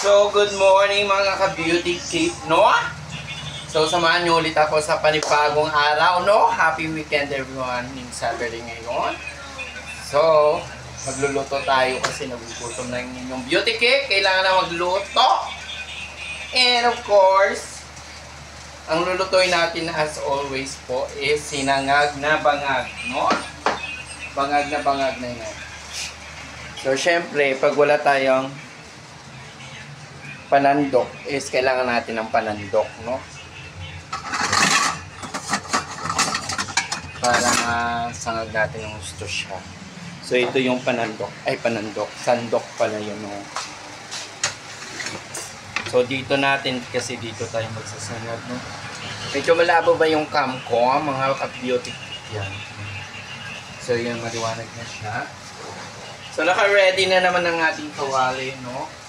So, good morning mga ka-beauty cake, no? So, samahan niyo ulit ako sa panibagong araw, no? Happy weekend everyone ng Saturday ngayon. So, magluluto tayo kasi nagugutom na yung inyong beauty cake. Kailangan na magluto. And of course, ang lulutuin natin as always po is sinangag na bangag, no? Bangag na yan. So, syempre, pag wala tayong panandok, is kailangan natin ng panandok, no? Para masangag natin yung gusto siya. So, ito yung panandok. Ay, panandok. Sandok pala yun, no? So, dito natin, kasi dito tayo magsasangag, no? Medyo malabo ba yung cam ko, mga ka-beauty yan. So, yun, maliwanag na siya. So, naka-ready na naman ang ating kawali, no?